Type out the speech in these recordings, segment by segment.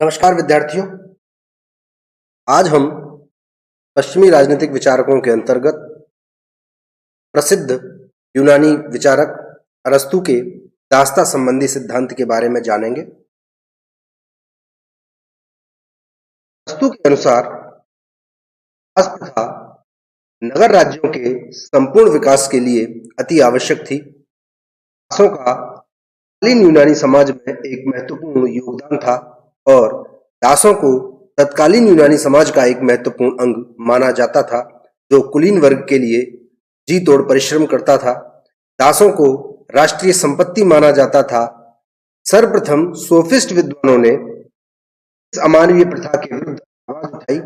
नमस्कार विद्यार्थियों। आज हम पश्चिमी राजनीतिक विचारकों के अंतर्गत प्रसिद्ध यूनानी विचारक अरस्तु के दास्ता संबंधी सिद्धांत के बारे में जानेंगे। अरस्तु के अनुसार दास प्रथा नगर राज्यों के संपूर्ण विकास के लिए अति आवश्यक थी। दासों का तत्कालीन यूनानी समाज में एक महत्वपूर्ण योगदान था और दासों को तत्कालीन यूनानी समाज का एक महत्वपूर्ण अंग माना जाता था, जो कुलीन वर्ग के लिए जी तोड़ परिश्रम करता था। दासों को राष्ट्रीय संपत्ति माना जाता था। सर्वप्रथम सोफिस्ट विद्वानों ने इस अमानवीय प्रथा के विरुद्ध आवाज उठाई।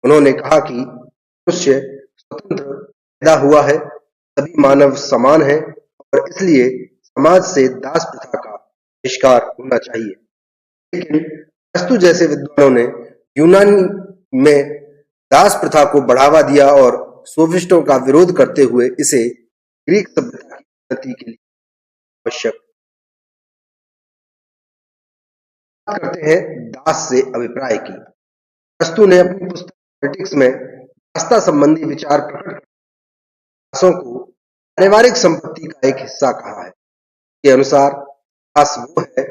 उन्होंने कहा कि मनुष्य स्वतंत्र पैदा हुआ है, सभी मानव समान हैं और इसलिए समाज से दास प्रथा का बहिष्कार होना चाहिए। लेकिन अरस्तु जैसे विद्वानों ने यूनान में दास प्रथा को बढ़ावा दिया और सोफिस्टों का विरोध करते हुए इसे ग्रीक सभ्यता की उन्नति के लिए आवश्यक बात करते हैं। दास से अभिप्राय की अरस्तु ने अपनी पुस्तक पॉलिटिक्स में दासता संबंधी विचार प्रकट कर दासों को पारिवारिक संपत्ति का एक हिस्सा कहा है। के अनुसार दास वो है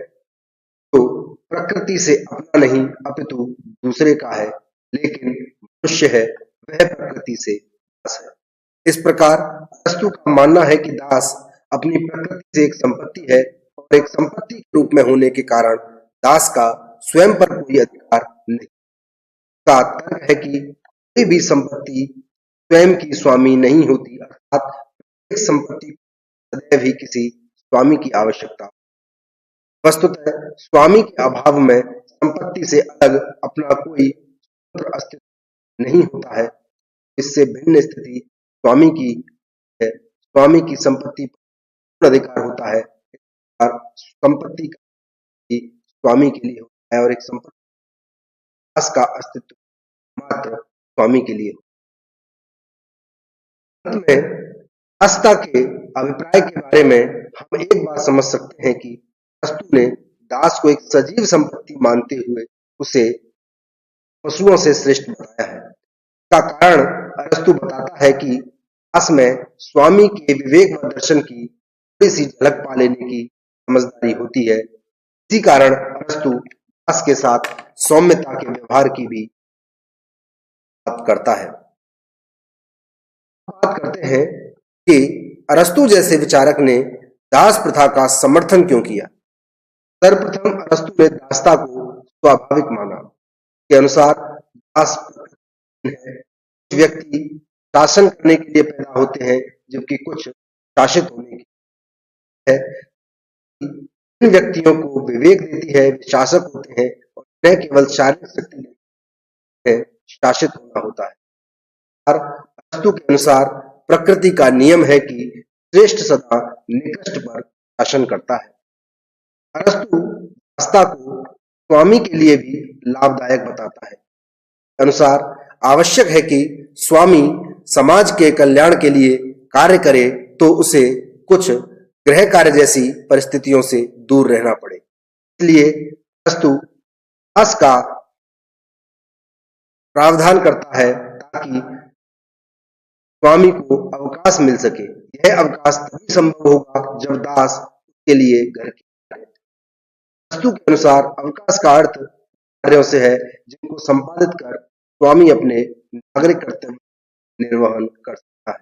जो प्रकृति से अपना नहीं अपितु दूसरे का है, लेकिन मनुष्य है वह प्रकृति से दास है। इस प्रकार अरस्तु का मानना है कि दास अपनी प्रकृति से एक संपत्ति है और एक संपत्ति के रूप में होने के कारण दास का स्वयं पर कोई अधिकार नहीं। का तर्क है कि कोई भी संपत्ति स्वयं की स्वामी नहीं होती, अर्थात एक संपत्ति सदैव ही किसी स्वामी की आवश्यकता। वस्तुतः स्वामी के अभाव में संपत्ति से अलग अपना कोई स्वतंत्र अस्तित्व नहीं होता है। इससे भिन्न स्थिति स्वामी की है। स्वामी की संपत्ति पर पूर्ण अधिकार होता है। संपत्ति का स्वामी के लिए होता है और एक संपत्ति दास का अस्तित्व मात्र स्वामी के लिए। अंत में दासता के अभिप्राय के बारे में हम एक बात समझ सकते हैं कि अरस्तु ने दास को एक सजीव संपत्ति मानते हुए उसे पशुओं से श्रेष्ठ बताया है। इसका कारण अरस्तु बताता है कि दास में स्वामी के विवेक व दर्शन की थोड़ी सी झलक पा लेने की समझदारी होती है। इसी कारण अरस्तु दास के साथ सौम्यता के व्यवहार की भी बात करता है। बात करते हैं कि अरस्तु जैसे विचारक ने दास प्रथा का समर्थन क्यों किया। सर्वप्रथम अरस्तु ने दासता को स्वाभाविक माना। के अनुसार दास है। कुछ व्यक्ति शासन करने के लिए पैदा होते हैं, जबकि कुछ शासित होने के है। इन व्यक्तियों को विवेक देती है, वे शासक होते हैं और न केवल शारीरिक शक्ति है, शासित होना होता है। और अरस्तु के अनुसार प्रकृति का नियम है कि श्रेष्ठ सदा निकृष्ट पर शासन करता है। अरस्तु दासता को स्वामी के लिए भी लाभदायक बताता है। अनुसार आवश्यक है कि स्वामी समाज के कल्याण के लिए कार्य करे तो उसे कुछ गृह कार्य जैसी परिस्थितियों से दूर रहना पड़े। इसलिए अरस्तु दास का प्रावधान करता है ताकि स्वामी को अवकाश मिल सके। यह अवकाश तभी संभव होगा जब दास के लिए घर की अरस्तु के अनुसार अवकाश का अर्थ कार्यों से है जिनको संपादित कर स्वामी अपने नागरिक कर्तव्य निर्वहन कर सकता है।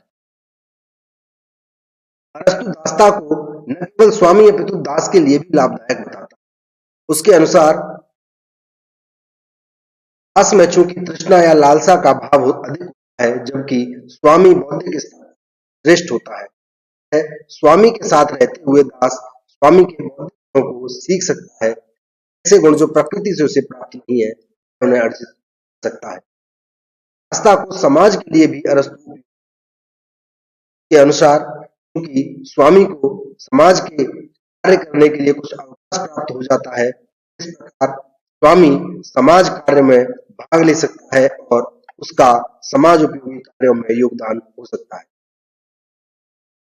अरस्तु दासता को न केवल स्वामी अपितु दास के लिए भी लाभदायक बताता है। उसके अनुसार दास में चूंकि तृष्णा या लालसा का भाव अधिक होता है, जबकि स्वामी बौद्धिक श्रेष्ठ होता है। स्वामी के साथ रहते हुए दास स्वामी के बौद्धिक गुणों को सीख सकता है। ऐसे गुण जो प्रकृति से उसे प्राप्त नहीं है, उन्हें अर्जित कर सकता है। दासता को समाज के लिए भी अरस्तु के अनुसार क्योंकि स्वामी को समाज के कार्य करने के लिए कुछ अवकाश प्राप्त हो जाता है, इस प्रकार स्वामी समाज कार्य में भाग ले सकता है और उसका समाज उपयोगी कार्यों में योगदान हो सकता है।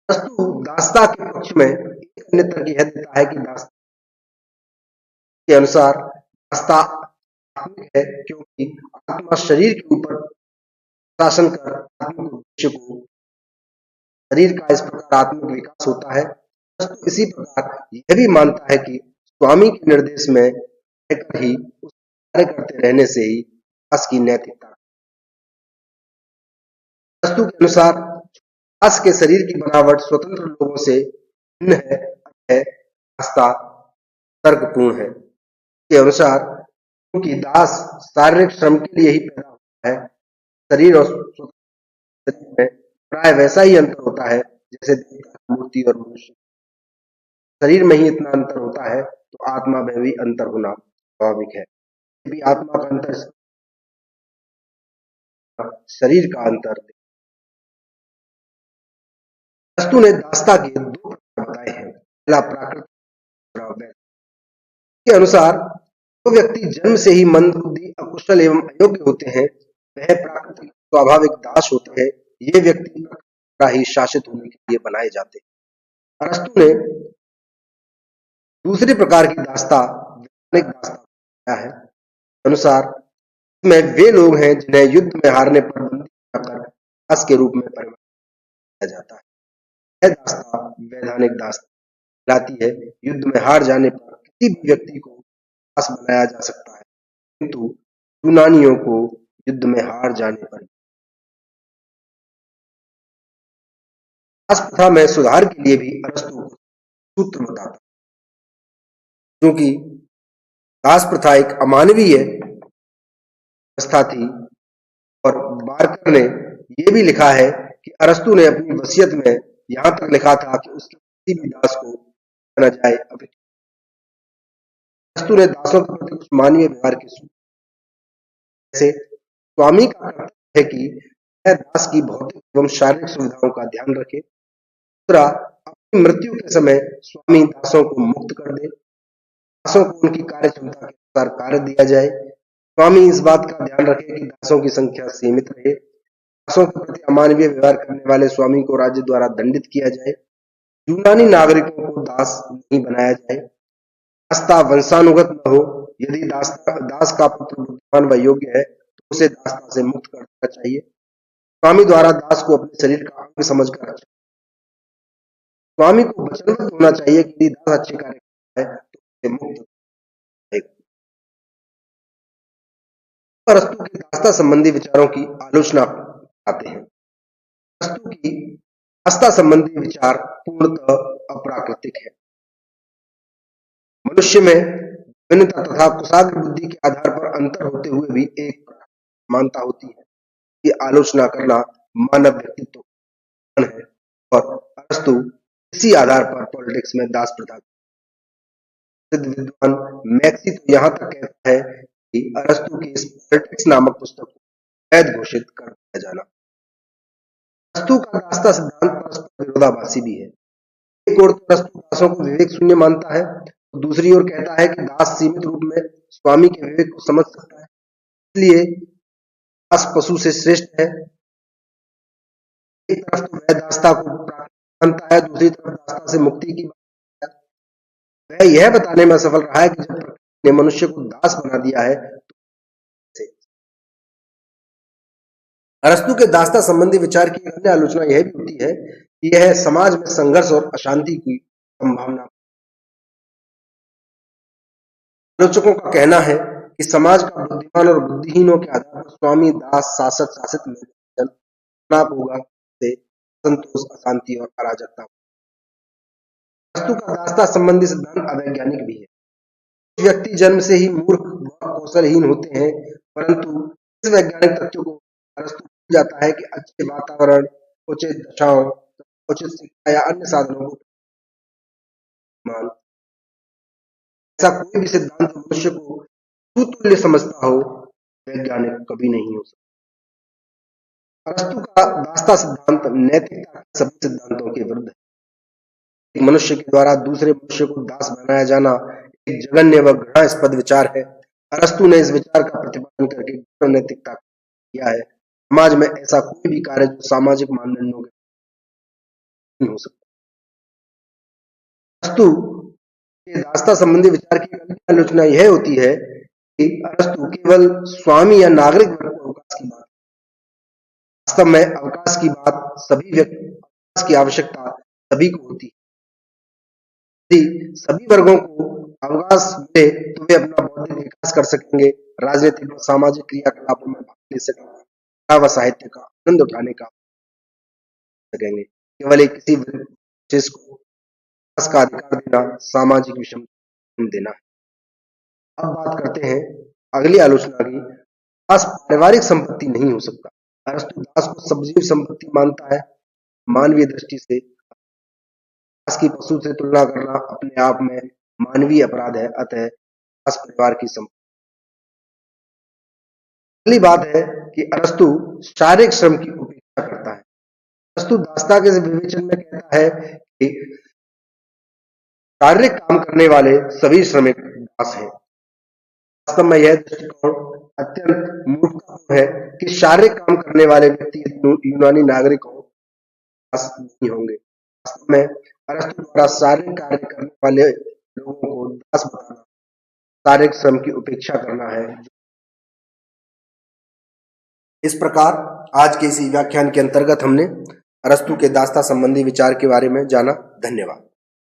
अरस्तु दासता के पक्ष में एक अन्य तर्क यह देता है कि दासता के अनुसार दासता आत्मिक है क्योंकि आत्मा शरीर के ऊपर शासन कर आत्मिक उद्देश्य को शरीर का इस प्रकार आत्मिक विकास होता है। परंतु इसी प्रकार यह भी मानता है कि स्वामी के निर्देश में रहकर ही उस कार्य करते रहने से ही दास की नैतिकता। वस्तु के अनुसार दास के शरीर की बनावट स्वतंत्र लोगों से भिन्न है रास्ता तर्कपूर्ण है। के अनुसार क्योंकि दास शारीरिक श्रम के लिए ही पैदा होता है, शरीर और स्वतंत्र शरीर में प्राय वैसा ही अंतर होता है जैसे देवता की मूर्ति और मनुष्य। शरीर में ही इतना अंतर होता है तो आत्मा में भी अंतर होना स्वाभाविक है। यदि आत्मा का अंतर शरीर का अंतर। वस्तु ने दासता के दो प्रकार बताए हैं। पहला प्राकृतिक, दूसरा वैध। के अनुसार जो व्यक्ति जन्म से ही मंदबुद्धि, अकुशल एवं अयोग्य होते हैं वह प्राकृतिक स्वाभाविक दास होते हैं। ये व्यक्ति प्रकृति द्वारा ही शासित होने के लिए बनाए जाते हैं। अरस्तु ने दूसरी प्रकार की दासता वैधानिक दासता बताया है। अनुसार इसमें वे लोग हैं जिन्हें युद्ध में हारने पर बंदी बनाकर दास के रूप में परिवर्तित किया जाता है। यह दासता वैधानिक दासता कहलाती है। युद्ध में हार जाने पर किसी भी व्यक्ति को दास बनाया जा सकता है, किंतु यूनानियों को युद्ध में हार जाने पर दास प्रथा में सुधार के लिए भी अरस्तु को सूत्र बताता है। क्योंकि दास प्रथा एक अमानवीय व्यवस्था थी और बारकर ने यह भी लिखा है कि अरस्तु ने अपनी वसीयत में यहां तक लिखा था कि उसके किसी भी दास को न जाए। अरस्तु ने दासों के प्रति कुछ मानवीय व्यवहार के सूत्र, जैसे स्वामी का कर्तव्य है कि वह दास की भौतिक एवं शारीरिक सुविधाओं का ध्यान रखे। दूसरा, अपनी मृत्यु के समय स्वामी दासों को मुक्त कर दे, दासों को उनकी कार्य क्षमता के अनुसार कार्य दिया जाए। स्वामी इस बात का ध्यान रखे कि दासों की संख्या सीमित रहे। दासों के प्रति अमानवीय व्यवहार करने वाले स्वामी को राज्य द्वारा दंडित किया जाए। यूनानी नागरिकों को दास नहीं बनाया जाए। दासता वंशानुगत न हो। यदि दास का पुत्र बुद्धिमान व योग्य है तो उसे दासता से मुक्त कर देना चाहिए। स्वामी द्वारा दास को अपने शरीर का अंग समझकर रखना। स्वामी को वचनबद्ध होना चाहिए कि यदि दास अच्छे कार्य करता है तो उसे मुक्त करेगा। अरस्तु की दासता संबंधी विचारों की आलोचना आते हैं। अरस्तु की दासता संबंधी विचार पूर्णतः अप्राकृतिक है। मनुष्य में भिन्नता तथा कुशाग्र बुद्धि के आधार पर अंतर होते हुए भी एक समानता होती है। ये आलोचना करना मानव व्यक्तित्व है और अरस्तु इसी आधार पर पॉलिटिक्स में दास प्रथा। सिद्ध विद्वान मैक्सी तो यहाँ तक कहता है कि अरस्तु की इस पॉलिटिक्स नामक पुस्तक को वैध घोषित कर दिया जाना। अरस्तु का दासता सिद्धांत परस्पर विरोधाभासी भी है। एक ओर तो अरस्तु दासों को विवेक शून्य मानता है, तो दूसरी ओर कहता है कि दास सीमित रूप में स्वामी के विवेक को समझ सकता है, इसलिए दास पशु से श्रेष्ठ है। एक तरफ तो वह दासता को प्राकृतिक मानता है, दूसरी तरफ दासता से मुक्ति की बात है। वह यह बताने में सफल रहा है कि जब प्रकृति ने मनुष्य को दास बना दिया है तो अरस्तु के दासता संबंधी विचार की अन्य आलोचना यह भी होती है कि यह समाज में संघर्ष और अशांति की संभावना। आलोचकों का कहना है कि समाज का बुद्धिमान और बुद्धिहीनों के आधार पर स्वामी दास शासक शासित में तनाव होगा, से संतोष, अशांति और अराजकता। अरस्तु का दासता संबंधी सिद्धांत अवैज्ञानिक भी है। कुछ व्यक्ति जन्म से ही मूर्ख व कौशलहीन होते हैं, परंतु इस वैज्ञानिक तथ्य को अरस्तु भूल जाता है कि अच्छे वातावरण, उचित दशाओं, उचित शिक्षा या अन्य साधनों को मान। ऐसा कोई भी सिद्धांत मनुष्य को सुतुल्य समझता हो, वैज्ञानिक कभी नहीं हो सकता। अरस्तु का दासता सिद्धांत नैतिकता के सभी सिद्धांतों के विरुद्ध है। एक मनुष्य के द्वारा दूसरे मनुष्य को दास बनाया जाना एक जघन्य व घृणास्पद विचार है। अरस्तु ने इस विचार का प्रतिपादन करके गैर नैतिकता किया है। समाज में ऐसा कोई भी कार्य जो सामाजिक मानदंडों के नहीं हो सकता। अरस्तु के दासता संबंधी विचार की अन्य आलोचना यह होती है कि अरस्तु केवल स्वामी या नागरिक वर्ग को अवकाश की बात, वास्तव में अवकाश की बात अवकाश की आवश्यकता सभी को होती है। यदि सभी वर्गों को अवकाश मिले तो वे अपना बौद्धिक विकास कर सकेंगे, राजनीतिक और सामाजिक क्रियाकलापों में भाग ले सकेंगे, कला व साहित्य का आनंद उठाने का सकेंगे। केवल एक किसी विशेष को विकास का अधिकार देना सामाजिक विषम देना है। अब बात करते हैं अगली आलोचना की। दास पारिवारिक संपत्ति नहीं हो सकता। अरस्तु दास को सजीव संपत्ति मानता है। मानवीय दृष्टि से दास की पशु से तुलना करना अपने आप में मानवीय अपराध है, अतः दास परिवार की संपत्ति। अगली बात है कि अरस्तु शारीरिक श्रम की उपेक्षा करता है। अरस्तु दासता के विवेचन में कहता है कि शारीरिक काम करने वाले सभी श्रमिक दास हैं। वास्तव में यह दृष्टिकोण अत्यंत मूर्खतापूर्ण है कि शारीरिक काम करने वाले व्यक्ति यूनानी नागरिक हो दास नहीं होंगे। वास्तव में अरस्तु द्वारा शारीरिक कार्य करने वाले लोगों को दास बताना शारीरिक श्रम की उपेक्षा करना है। इस प्रकार आज के इसी व्याख्यान के अंतर्गत हमने अरस्तु के दासता संबंधी विचार के बारे में जाना। धन्यवाद।